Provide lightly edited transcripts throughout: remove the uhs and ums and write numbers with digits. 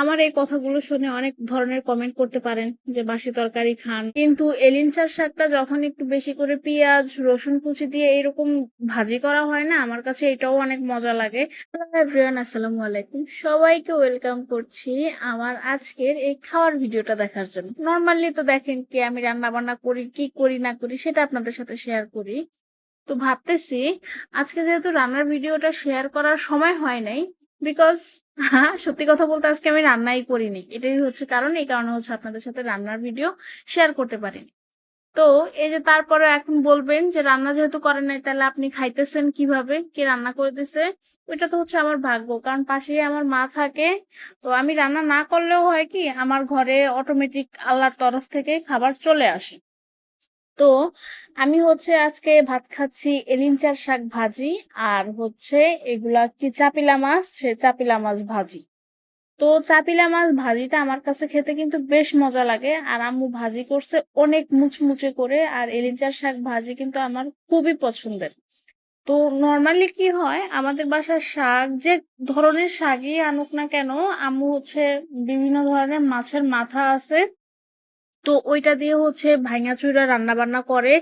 আমার এই কথাগুলো শুনে অনেক ধরনের কমেন্ট করতে পারেন যে বাসি তরকারি খান, কিন্তু এলিঞ্চার শাকটা যখন একটু বেশি করে পেঁয়াজ রসুন কুচি দিয়ে এরকম ভাজি করা হয় না, আমার কাছে এটাও অনেক মজা লাগে। হ্যালো এভরিওয়ান, আসসালামু আলাইকুম, সবাইকে ওয়েলকাম করছি আমার আজকের এই খাওয়ার ভিডিওটা দেখার জন্য। নর্মালি তো দেখেন কি আমি রান্না বান্না করি, কি করি না করি সেটা আপনাদের সাথে শেয়ার করি। তো ভাবতেছি আজকে যেহেতু রান্নার ভিডিওটা শেয়ার করার সময় হয় নাই, বিকজ সত্যি কথা বলতে আজকে আমি রান্নাই করিনি, এটাই হচ্ছে কারণ। এই কারণে হচ্ছে আপনাদের সাথে রান্নার ভিডিও শেয়ার করতে পারিনি। তো এই যে তারপরে এখন বলবেন যে রান্না যেহেতু করেন নাই তাহলে আপনি খাইতেছেন কিভাবে, কে রান্না করে দিছে? ওইটা তো হচ্ছে আমার ভাগ্য, কারণ পাশেই আমার মা থাকে। তো আমি রান্না না করলেও হয় কি, আমার ঘরে অটোমেটিক আল্লাহর তরফ থেকে খাবার চলে আসে। তো আমি হচ্ছে আজকে ভাত খাচ্ছি এলিঞ্চার শাক ভাজি, আর হচ্ছে এগুলা কি চাপিলা মাছ, সে চাপিলা মাছ ভাজি। তো চাপিলা মাছ ভাজিটা আমার কাছে খেতে কিন্তু বেশ মজা লাগে, আর আম্মু ভাজি করছে অনেক মুচমুচে করে। আর এলিঞ্চার শাক ভাজি কিন্তু আমার খুবই পছন্দের। তো নর্মালি কি হয়, আমাদের বাসার শাক যে ধরনের শাকই আনুক না কেন, আম্মু হচ্ছে বিভিন্ন ধরনের মাছের মাথা আছে, তো ওইটা দিয়ে হচ্ছে ভাঙাচুরা রান্না বান্না করে।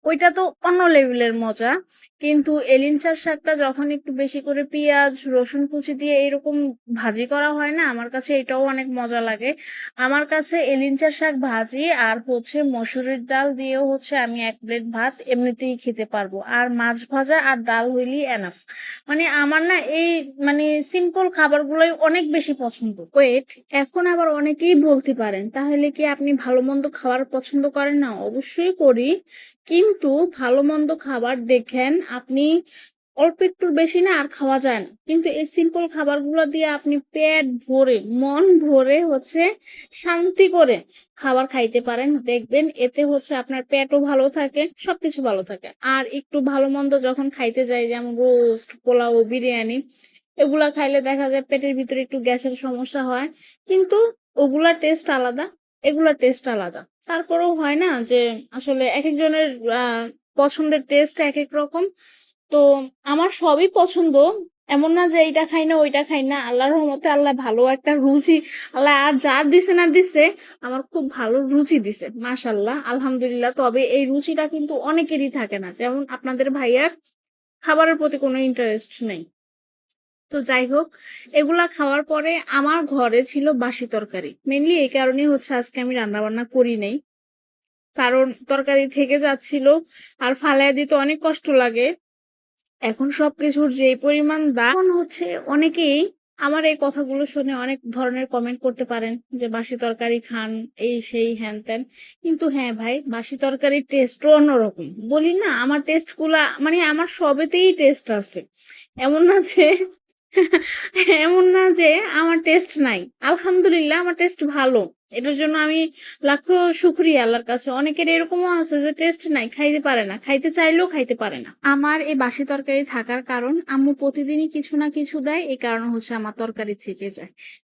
ওইটা তো অন্য লেভেলের মজা। কিন্তু এলিঞ্চার শাকটা যখন একটু বেশি করে পেঁয়াজ রসুন কুচি দিয়ে এরকম ভাজি করা হয় না, আমার কাছে এটাও অনেক মজা লাগে। আমার কাছে এলিঞ্চার শাক ভাজি আর হচ্ছে মসুরির ডাল দিয়েও হচ্ছে আমি এক প্লেট ভাত এমনিতেই খেতে পারবো, আর মাছ ভাজা আর ডাল হইলেই এনাফ। মানে আমার না এই মানে সিম্পল খাবারগুলোই অনেক বেশি পছন্দ। ওয়েট, এখন আবার অনেকেই বলতে পারেন তাহলে কি আপনি ভালো মন্দ খাবার পছন্দ করেন না? অবশ্যই করি, কিন্তু ভালো মন্দ খাবার দেখেন আপনি অল্প একটু বেশি না আর খাওয়া যায় না, কিন্তু এই সিম্পল খাবারগুলো দিয়ে আপনি পেট ভরে মন ভরে হচ্ছে শান্তি করে খাবার খাইতে পারেন, দেখবেন এতে হচ্ছে আপনার পেটও ভালো থাকে, সবকিছু ভালো থাকে। আর একটু ভালো মন্দ যখন খাইতে যাই, যেমন রোস্ট পোলাও বিরিয়ানি, এগুলা খাইলে দেখা যায় পেটের ভিতরে একটু গ্যাসের সমস্যা হয়, কিন্তু ওগুলা টেস্ট আলাদা, এগুলা টেস্ট আলাদা। তারপরেও হয় না যে আসলে এক একজনের পছন্দের টেস্ট এক এক রকম। তো আমার সবই পছন্দ, এমন না যে এইটা খাই না ওইটা খাই না। আল্লাহর রহমতে আল্লাহ ভালো একটা রুচি, আল্লাহ আর যা দিছে না দিছে, আমার খুব ভালো রুচি দিছে, মাশাল্লাহ আলহামদুলিল্লাহ। তবে এই রুচিটা কিন্তু অনেকেরই থাকে না, যেমন আপনাদের ভাইয়ার খাবারের প্রতি কোনো ইন্টারেস্ট নেই। তো যাই হোক, এগুলা খাওয়ার পরে আমার ঘরে ছিল বাসি তরকারি, মেনলি এই কারণেই হচ্ছে আজকে আমি রান্না বান্না করি নাই, কারণ তরকারি থেকে যাচ্ছিল আর ফালায় দিতে অনেক কষ্ট লাগে। এখন সবকিছুর যে পরিমাণ দাম, এখন হচ্ছে অনেকেই আমার এই কথাগুলো শুনে অনেক ধরনের কমেন্ট করতে পারেন যে বাসি তরকারি খান, এই সেই হ্যান ত্যান। কিন্তু হ্যাঁ ভাই, বাসি তরকারির টেস্টও অন্যরকম। বলি না, আমার টেস্ট গুলা মানে আমার সবেতেই টেস্ট আছে, এমন না যে এমন না যে আমার টেস্ট নাই। আলহামদুলিল্লাহ আমার টেস্ট ভালো, এটার জন্য আমি লাখো শুকরিয়া আল্লাহর কাছে। অনেকের এরকমও আছে যে টেস্ট নাই, খাইতে পারে না, খাইতে চাইলেও খাইতে পারে না। আমার এই বাসি তরকারি থাকার কারণ আম্মু প্রতিদিনই কিছু না কিছু দেয়, এই কারণে হচ্ছে আমার তরকারি থেকে যায়।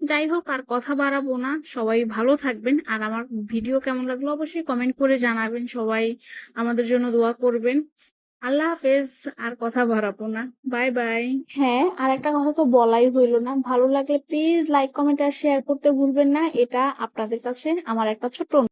যাই হোক, আর কথা বাড়াবো না, সবাই ভালো থাকবেন। আর আমার ভিডিও কেমন লাগলো অবশ্যই কমেন্ট করে জানাবেন। সবাই আমাদের জন্য দোয়া করবেন। আল্লাহ হাফেজ, আর কথা বাড়াবো না, বাই বাই। হ্যাঁ, আর একটা কথা তো বলাই হইলো না, ভালো লাগলে প্লিজ লাইক কমেন্ট আর শেয়ার করতে ভুলবেন না, এটা আপনাদের কাছে আমার একটা ছোট্ট